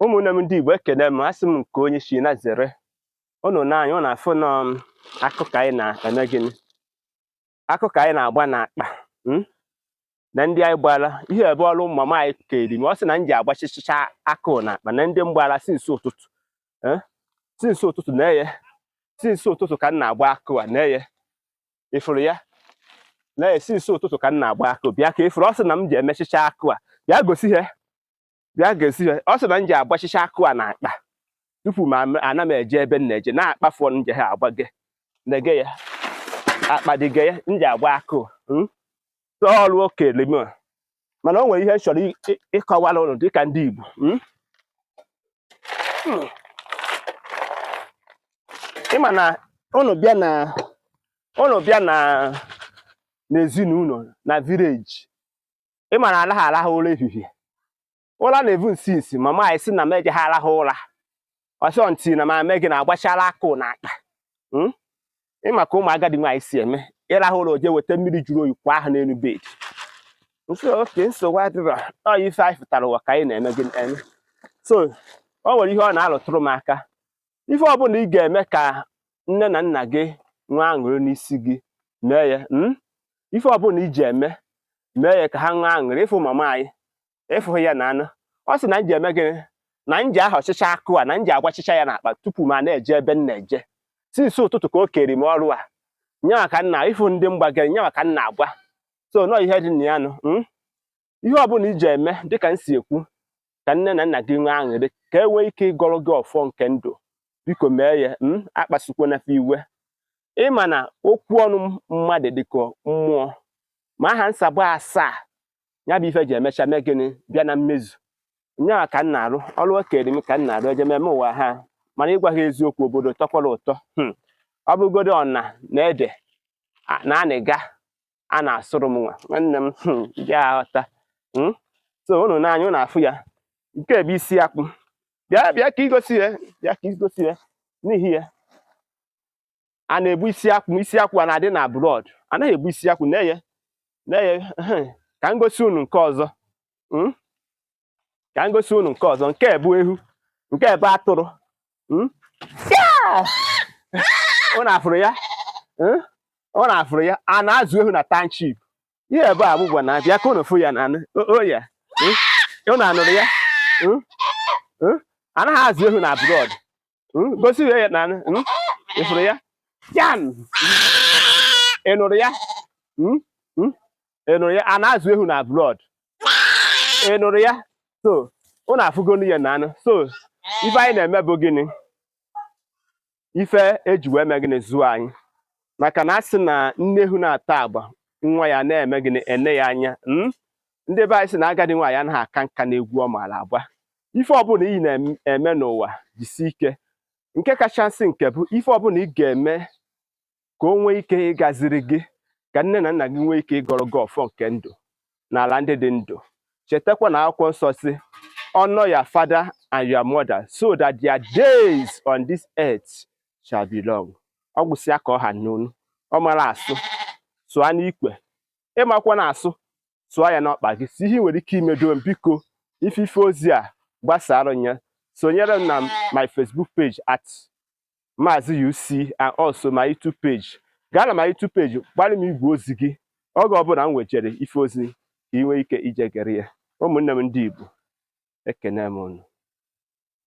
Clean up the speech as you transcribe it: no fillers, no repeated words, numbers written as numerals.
ụmụnne m ndị Igbo ekene m asị m nke onye shi na zere unu n'anya unu afụ nọ akụ ka anyị na-eme gịnị akụ ka anyị na-agba n'akpa na ndị anyị gbara ihe ebe ọrụ mama anyị keri ma ọ sị na m ji agbachichicha akụ n'akpa na ndị mgbara sinsi ụtụtụ na-eye sinsi ụtụtụ ka m na-agba akụ a na-eye ifuru ya na-eye sinsi ụtụtụ ka m na-agba akụ bịa ka ifuru ọ sị na m ji emechicha akụ a bịa gosi ihe bịa gosi ihe ọ sị na m ji agbachicha akụ a n'akpa tupu ma ana m eje ebe m na-eje na-akpafu ọnụ nje ha agbage nege ya akpa dịge ya m ji agba akụ ọrụ okele m mana o nwere ihe chọrọ ịkọwara ụnụ dịka ndị Igbo ịma na ụnụ bịa na n'ezinaulo na vileji ịma na alaha alaha ụra ehihie ụra na-evu nsi mama anyị sị na m eje ha alaha ụra ọsọ ntị na ma gị na-agbachala akụ n'akpa ịma ka ụmụ agadi nwaanyị si eme ịrahụ ụlọ oje weta mmiri juru oyi kwa ahụ n'elu bed oke nsogbu adịrọ ọ ife anyị fụtara ụwa ka anyị na-eme gị eme so o nwere ihe ọ na-alụtụrụ m aka ife ọbụla ị ga-eme ka nne na nna gị nwee aṅụrị n'isi gị mee ya ife ọbụla iji eme mee ya ka ha nwee aṅụrị ịfụ mama anyị ịfụghị ya na anụ ọ sị na m ji eme gịnị na m ji aha ọchịcha akụ a na m ji agbachicha ya n'akpa tupu ma na-eje ebe m na-eje sinsi ụtụtụ ka o keri m ọrụ a nyawa ka nna ịfụ ndị mgbagara nyawa ka nna agwa so nọ ihe dị na ya nụ ihe ọbụla iji eme dịka m si ekwu ka nne na nna gị nwee aṅụrị ka e nwee ike ịgọrọ gị ọfọ nke ndụ biko mee ya akpasukwana iwe ịma na okwu ọnụ mmadụ dịka mmụọ ma aha nsagbu asaa ya bụ ife ji emecha mee gịnị bịa na mmezu nyawa ka nna arụ ọrụ okere m ka nna arụ eje meme ụwa ha mana ịgwa ha eziokwu obodo tọkwara ụtọ ọ bụgodo ọna na ede na anịga a na-asụrụ m nwa nwanne m ndị aghọta so unu n'anya unu afụ ya nke bụ isi akpụ bịa ka igosi ya bịa ka igosi ya n'ihi ya a na-ebu isi akwụ a na-adị na abroad anaghị ebu isi akwụ na-eye ka m gosi unu nke ọzọ ka m gosi unu nke ọzọ nke bụ ehu nke bụ atụrụ ọ na-afụrụ ya a na-azụ ehu na township ihe ebe a bụgwa na bịa ka unu fụ ya na oya unu anụrụ ya anaghị azụ ehu na abroad gosi ya na ịfụrụ ya yan ị nụrụ ya a na-azụ ehu na abroad ị nụrụ ya so unu afụgonu ya na anụ so ife anyị na-eme bụ gịnị ife eji wee mee gịnị zụọ anyị maka na asị na nne ehu na-ata agba nwa ya na-eme gịnị ene ya anya ndị be anyị sị na agadi nwaanyị anaghị aka nka n'egwu ọ maara agba ife ọbụla ị na-eme n'ụwa jisi ike nke kachasị nke bụ ife ọbụla ị ga-eme ka o nwee ike ịgaziri gị ka nne na nna gị nwee ike ịgọrọ gị ọfọ nke ndụ n'ala ndị dị ndụ chetakwa na akwụkwọ nsọ si honor your father and your mother so that their days on this earth shall be long. Ọ gwụsịa ka ọ ha n'onu ọ mara asụ sụọ n'ikwe ịmakwa na asụ sụọ ya n'ọkpa gị si ihe nwere ike imedo biko ife ozi a gbasara ya sonyere m na my Facebook page at Maazi-UC and also my YouTube page gaa na my YouTube page gbalị m igwe ozi gị oge ọbụla m wejere ife ozi ka ị nwee ike ije gere ya ụmụnne m ndị Igbo ekene m unu